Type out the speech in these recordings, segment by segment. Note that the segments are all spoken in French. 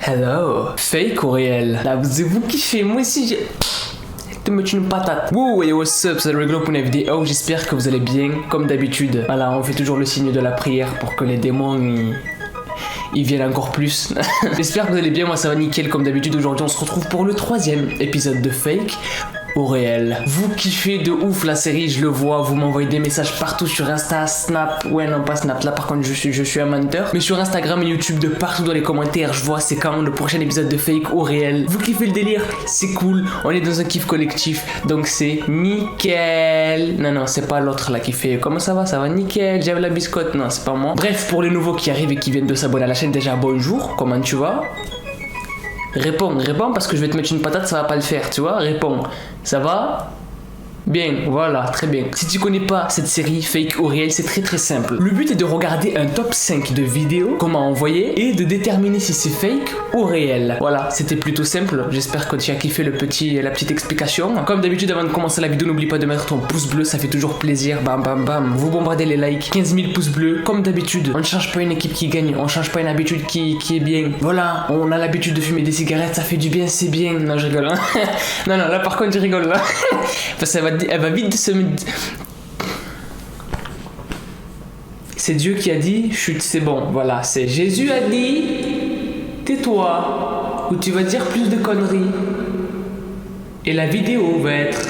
Hello. Fake ou réel? Là, vous kiffez, moi aussi j'ai... te mettre une patate. Wouh, et what's up, c'est Rigolo pour une vidéo. J'espère que vous allez bien, comme d'habitude. Voilà, on fait toujours le signe de la prière pour que les démons ils viennent encore plus. J'espère que vous allez bien, moi ça va nickel comme d'habitude. Aujourd'hui on se retrouve pour le 3e épisode de Fake au réel. Vous kiffez de ouf la série, je le vois, vous m'envoyez des messages partout sur Insta, Snap, ouais non pas Snap, là par contre je suis un menteur, mais sur Instagram et YouTube, de partout dans les commentaires, je vois c'est quand le prochain épisode de Fake au réel. Vous kiffez le délire, c'est cool, on est dans un kiff collectif, donc c'est nickel. Non c'est pas l'autre là qui fait comment ça va nickel, j'aime la biscotte, non c'est pas moi. Bref, pour les nouveaux qui arrivent et qui viennent de s'abonner à la chaîne, déjà bonjour, comment tu vas? Réponds parce que je vais te mettre une patate, ça va pas le faire, tu vois, réponds. Ça va? Bien, voilà, très bien. Si tu connais pas cette série Fake ou réel, c'est très simple. Le but est de regarder un top 5 de vidéos qu'on m'a envoyé et de déterminer si c'est fake ou réel. Voilà, c'était plutôt simple. J'espère que tu as kiffé la petite explication. Comme d'habitude, avant de commencer la vidéo, n'oublie pas de mettre ton pouce bleu, ça fait toujours plaisir. Bam bam bam. Vous bombardez les likes. 15 000 pouces bleus. Comme d'habitude, on ne change pas une équipe qui gagne, on change pas une habitude qui est bien. Voilà, on a l'habitude de fumer des cigarettes, ça fait du bien, c'est bien. Non, je rigole. Hein. non, là par contre, je rigole là. Parce que elle va vite se mettre. C'est Dieu qui a dit, chut, c'est bon, voilà, c'est Jésus a dit, tais-toi, ou tu vas dire plus de conneries. Et la vidéo va être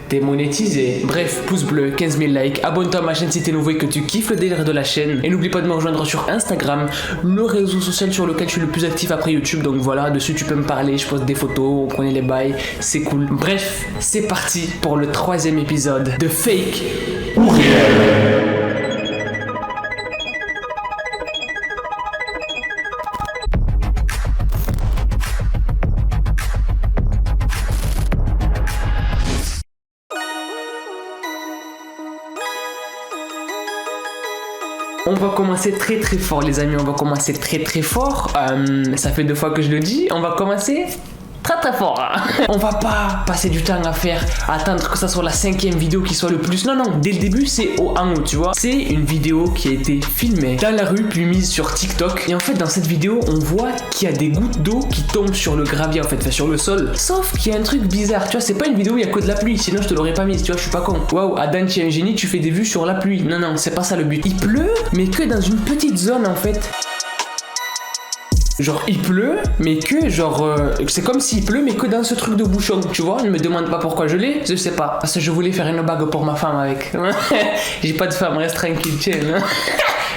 démonétisée. Bref, pouce bleu, 15 000 likes, abonne-toi à ma chaîne si t'es nouveau et que tu kiffes le délire de la chaîne. Et n'oublie pas de me rejoindre sur Instagram, le réseau social sur lequel je suis le plus actif après YouTube. Donc voilà, dessus tu peux me parler, je poste des photos, on connaît les bails, c'est cool. Bref, c'est parti pour le 3e épisode de Fake ou réel. On va commencer très fort les amis, on va commencer très fort, ça fait 2 fois que je le dis, on va commencer très fort. On va pas passer du temps à attendre que ça soit la 5e vidéo qui soit le plus, non, dès le début c'est en haut, tu vois. C'est une vidéo qui a été filmée dans la rue puis mise sur TikTok, et en fait dans cette vidéo on voit qu'il y a des gouttes d'eau qui tombent sur le gravier, en fait, enfin, sur le sol, sauf qu'il y a un truc bizarre, tu vois, c'est pas une vidéo où il y a que de la pluie, sinon je te l'aurais pas mise, tu vois, je suis pas con. Waouh, Adam tu es un génie, tu fais des vues sur la pluie. Non, c'est pas ça le but. Il pleut, mais que dans une petite zone en fait. Genre il pleut, mais que genre c'est comme s'il pleut, mais que dans ce truc de bouchon, tu vois. Ne me demande pas pourquoi je l'ai, je sais pas. Parce que je voulais faire une bague pour ma femme avec. J'ai pas de femme, reste tranquille, tiens.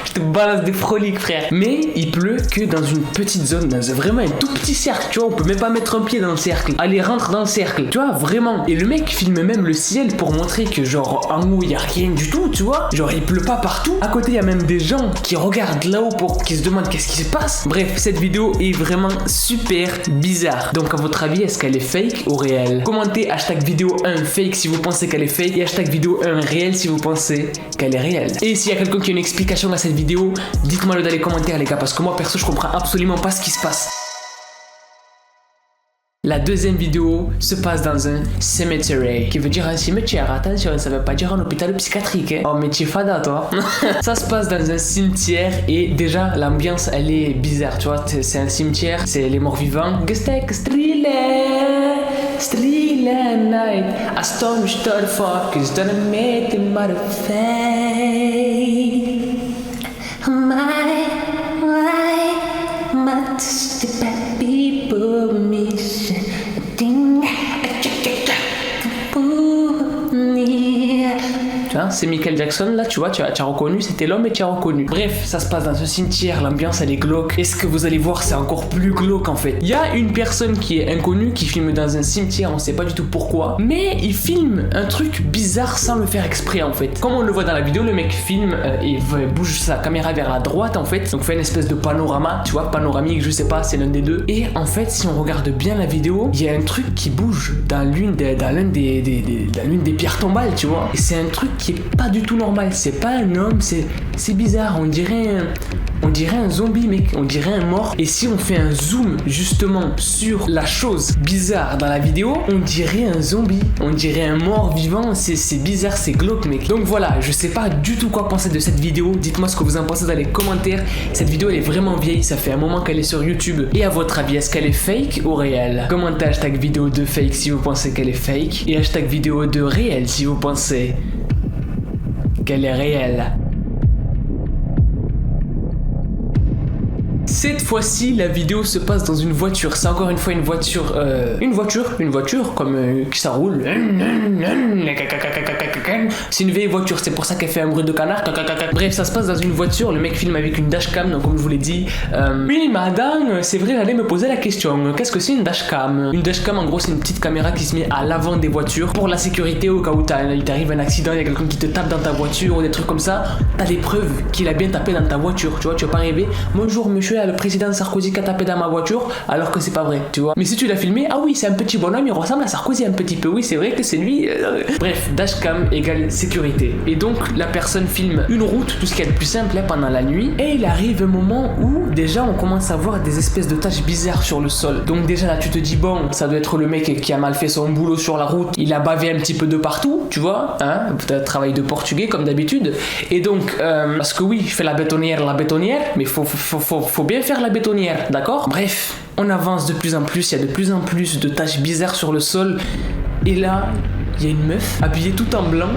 Je te balance des froliques, frère. Mais il pleut que dans une petite zone, dans vraiment un tout petit cercle, tu vois. On peut même pas mettre un pied dans le cercle. Allez, rentre dans le cercle, tu vois, vraiment. Et le mec filme même le ciel pour montrer que genre en haut il y a rien du tout, tu vois. Genre il pleut pas partout. À côté il y a même des gens qui regardent là-haut qui se demandent qu'est-ce qui se passe. Bref, cette vidéo est vraiment super bizarre. Donc à votre avis, est-ce qu'elle est fake ou réelle? Commentez #vidéo 1 fake si vous pensez qu'elle est fake et #vidéo 1 réelle si vous pensez qu'elle est réelle. Et s'il y a quelqu'un qui a une explication à cette vidéo, dites-moi le dans les commentaires les gars, parce que moi perso je comprends absolument pas ce qui se passe. La 2e vidéo se passe dans un cemetery, qui veut dire un cimetière. Attention, ça veut pas dire un hôpital psychiatrique, hein. Oh mais tu es fada toi. Ça se passe dans un cimetière et déjà l'ambiance elle est bizarre, tu vois. C'est un cimetière, c'est les morts vivants. Gestek Strille night, a storm start focus, don't make the mother fade. C'est Michael Jackson là, tu vois, tu as reconnu, c'était l'homme et tu as reconnu. Bref, ça se passe dans ce cimetière, l'ambiance elle est glauque. Et ce que vous allez voir, c'est encore plus glauque en fait. Il y a une personne qui est inconnue qui filme dans un cimetière, on sait pas du tout pourquoi, mais il filme un truc bizarre sans le faire exprès en fait. Comme on le voit dans la vidéo, le mec filme et bouge sa caméra vers la droite en fait, donc fait une espèce de panorama, tu vois, panoramique, je sais pas, c'est l'un des deux. Et en fait, si on regarde bien la vidéo, il y a un truc qui bouge dans l'une des pierres tombales, tu vois. Et c'est un truc qui est pas du tout normal. C'est pas un homme, c'est bizarre. On dirait un zombie, mec. On dirait un mort. Et si on fait un zoom justement sur la chose bizarre dans la vidéo, on dirait un zombie. On dirait un mort vivant. C'est bizarre, c'est glauque, mec. Donc voilà, je sais pas du tout quoi penser de cette vidéo. Dites-moi ce que vous en pensez dans les commentaires. Cette vidéo, elle est vraiment vieille. Ça fait un moment qu'elle est sur YouTube. Et à votre avis, est-ce qu'elle est fake ou réelle? Commentez hashtag vidéo de fake si vous pensez qu'elle est fake. Et hashtag vidéo de réelle si vous pensez qu'elle est réelle. Cette fois-ci, la vidéo se passe dans une voiture. C'est encore une fois une voiture comme qui ça roule. C'est une vieille voiture, c'est pour ça qu'elle fait un bruit de canard. Bref, ça se passe dans une voiture. Le mec filme avec une dashcam, donc comme je vous l'ai dit. Oui, madame, c'est vrai, j'allais me poser la question. Qu'est-ce que c'est une dashcam? Une dashcam, en gros, c'est une petite caméra qui se met à l'avant des voitures pour la sécurité au cas où il t'arrive un accident, il y a quelqu'un qui te tape dans ta voiture ou des trucs comme ça. T'as des preuves qu'il a bien tapé dans ta voiture. Tu vois, tu vas pas rêver. Bonjour, monsieur. Le président Sarkozy qui a tapé dans ma voiture alors que c'est pas vrai, tu vois. Mais si tu l'as filmé, ah oui, c'est un petit bonhomme, il ressemble à Sarkozy un petit peu, oui, c'est vrai que c'est lui. Bref, dashcam égale sécurité. Et donc, la personne filme une route, tout ce qui est le plus simple là, pendant la nuit. Et il arrive un moment où déjà on commence à voir des espèces de taches bizarres sur le sol. Donc déjà là, tu te dis, bon, ça doit être le mec qui a mal fait son boulot sur la route. Il a bavé un petit peu de partout, tu vois, hein, travail de portugais comme d'habitude. Et donc, parce que oui, je fais la bétonnière, mais faut bien faire la bétonnière, d'accord? Bref, on avance de plus en plus, il y a de plus en plus de taches bizarres sur le sol. Et là, il y a une meuf habillée tout en blanc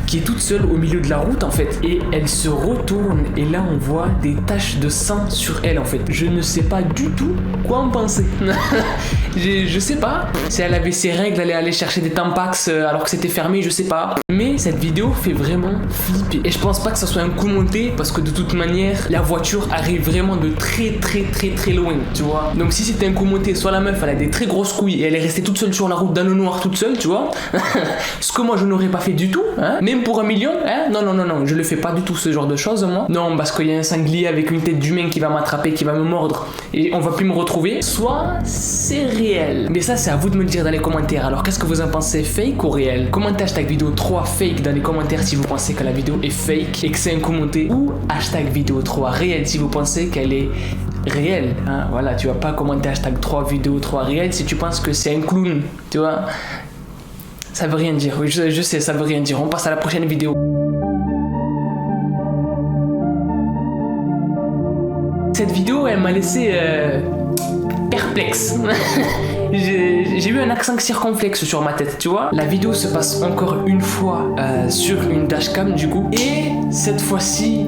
qui est toute seule au milieu de la route en fait, et elle se retourne et là on voit des taches de sang sur elle en fait. Je ne sais pas du tout quoi en penser. je sais pas si elle avait ses règles, elle est allée chercher des Tampax alors que c'était fermé, je sais pas. Mais cette vidéo fait vraiment flipper et je pense pas que ça soit un coup monté parce que de toute manière la voiture arrive vraiment de très loin, tu vois. Donc si c'était un coup monté, soit la meuf elle a des très grosses couilles et elle est restée toute seule sur la route dans le noir toute seule, tu vois. Ce que moi je n'aurais pas fait du tout, hein. Même pour 1 million, hein? Non, je le fais pas du tout ce genre de choses moi. Non, parce qu'il y a un sanglier avec une tête d'humain qui va m'attraper, qui va me mordre et on va plus me retrouver. Soit c'est réel. Mais ça c'est à vous de me le dire dans les commentaires. Alors qu'est-ce que vous en pensez, fake ou réel? Commentez hashtag vidéo 3 fake dans les commentaires si vous pensez que la vidéo est fake et que c'est un coup monté, ou hashtag vidéo 3 réel si vous pensez qu'elle est réelle, hein? Voilà, tu vas pas commenter hashtag 3 vidéo 3 réel si tu penses que c'est un clown, tu vois. Ça veut rien dire, oui, je sais, ça veut rien dire. On passe à la prochaine vidéo. Cette vidéo, elle m'a laissé perplexe. J'ai eu un accent circonflexe sur ma tête, tu vois. La vidéo se passe encore une fois sur une dashcam du coup. Et cette fois-ci,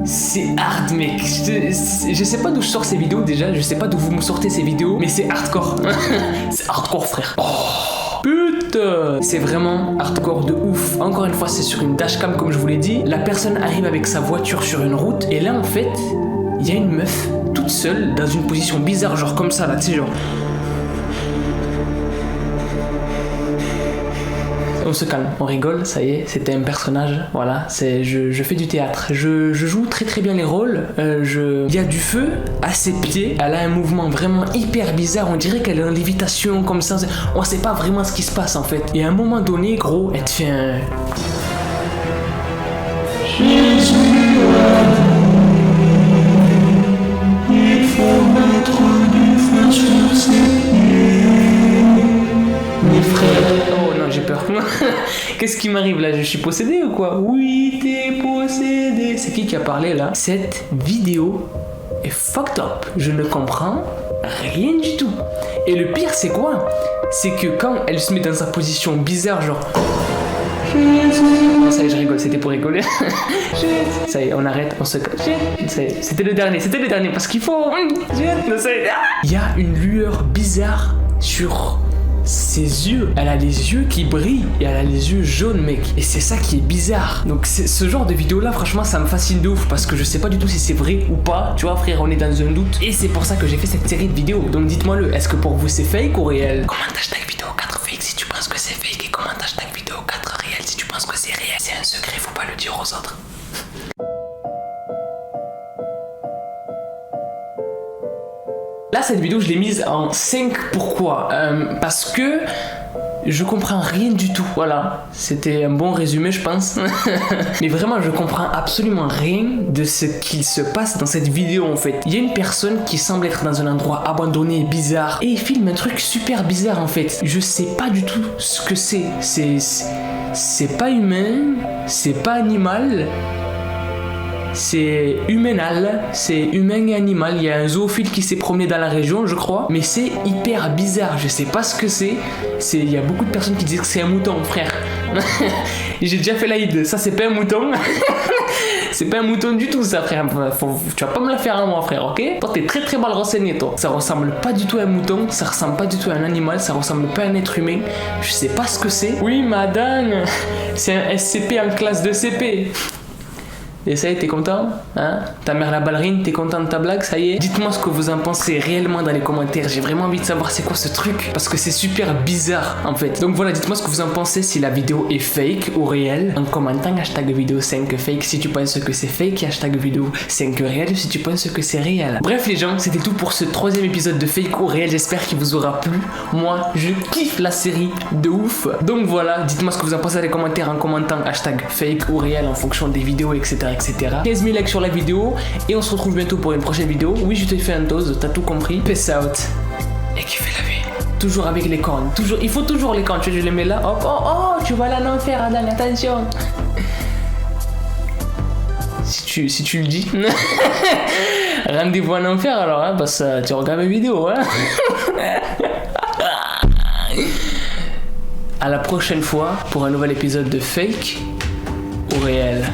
c'est hard, mec. Je sais pas d'où je sors ces vidéos déjà. Je sais pas d'où vous me sortez ces vidéos. Mais c'est hardcore. C'est hardcore, frère. Oh. Putain, c'est vraiment hardcore de ouf. Encore une fois, c'est sur une dashcam comme je vous l'ai dit. La personne arrive avec sa voiture sur une route et là en fait, il y a une meuf toute seule dans une position bizarre, genre comme ça là, tu sais, genre. On se calme, on rigole, ça y est, c'était un personnage, voilà, je fais du théâtre, je joue très bien les rôles, il y a du feu à ses pieds, elle a un mouvement vraiment hyper bizarre, on dirait qu'elle est en lévitation comme ça, on sait pas vraiment ce qui se passe en fait, et à un moment donné, gros, elle te fait un... Il faut mettre du feu sur ses mes frères. Oh non, j'ai peur. Qu'est-ce qui m'arrive là? Je suis possédé ou quoi? Oui, t'es possédé. C'est qui a parlé là? Cette vidéo est fucked up. Je ne comprends rien du tout. Et le pire, c'est quoi? C'est que quand elle se met dans sa position bizarre, genre... Non, ça y est, je rigole, c'était pour rigoler. Ça y est, on arrête, on se cache. C'était le dernier, parce qu'il faut... Il y a une lueur bizarre sur... ses yeux, elle a les yeux qui brillent et elle a les yeux jaunes, mec, et c'est ça qui est bizarre. Donc ce genre de vidéo là, franchement ça me fascine de ouf parce que je sais pas du tout si c'est vrai ou pas, tu vois frère, on est dans un doute et c'est pour ça que j'ai fait cette série de vidéos. Donc dites-moi le, est-ce que pour vous c'est fake ou réel? Commente hashtag vidéo 4 fake si tu penses que c'est fake et commente hashtag vidéo 4 réel si tu penses que c'est réel. C'est un secret, faut pas le dire aux autres. Là, cette vidéo, je l'ai mise en 5. Pourquoi? Parce que je comprends rien du tout. Voilà, c'était un bon résumé je pense. Mais vraiment je comprends absolument rien de ce qu'il se passe dans cette vidéo en fait. Il y a une personne qui semble être dans un endroit abandonné, bizarre, et il filme un truc super bizarre en fait. Je sais pas du tout ce que c'est. C'est pas humain, c'est pas animal. C'est humainal, c'est humain et animal. Il y a un zoophile qui s'est promené dans la région, je crois, mais c'est hyper bizarre. Je sais pas ce que c'est. Il y a beaucoup de personnes qui disent que c'est un mouton, frère. J'ai déjà fait l'Aïd, ça c'est pas un mouton. C'est pas un mouton du tout, ça, frère. Tu vas pas me la faire à moi, frère, ok? Toi, t'es très très mal renseigné, toi. Ça ressemble pas du tout à un mouton, ça ressemble pas du tout à un animal, ça ressemble pas à un être humain. Je sais pas ce que c'est. Oui, madame, c'est un SCP en classe de CP. Et ça y est, t'es content? Hein? Ta mère la ballerine, t'es content de ta blague, ça y est? Dites-moi ce que vous en pensez réellement dans les commentaires. J'ai vraiment envie de savoir c'est quoi ce truc. Parce que c'est super bizarre en fait. Donc voilà, dites-moi ce que vous en pensez, si la vidéo est fake ou réelle. En commentant hashtag vidéo 5 fake si tu penses que c'est fake. Et hashtag vidéo 5 réel si tu penses que c'est réel. Bref les gens, c'était tout pour ce 3e épisode de fake ou réel. J'espère qu'il vous aura plu. Moi, je kiffe la série de ouf. Donc voilà, dites-moi ce que vous en pensez dans les commentaires en commentant hashtag fake ou réel en fonction des vidéos, etc. 15 000 likes sur la vidéo et on se retrouve bientôt pour une prochaine vidéo. Oui, je t'ai fait un dose, t'as tout compris. Peace out et kiffez la vie. Toujours avec les cornes, toujours, il faut toujours les cornes. Tu vois, je les mets là, hop, oh, tu vas là en enfer, Adam, attention. Si tu le dis. Rendez-vous en enfer alors, hein, parce que tu regardes mes vidéos. Hein. À la prochaine fois pour un nouvel épisode de Fake ou Réel.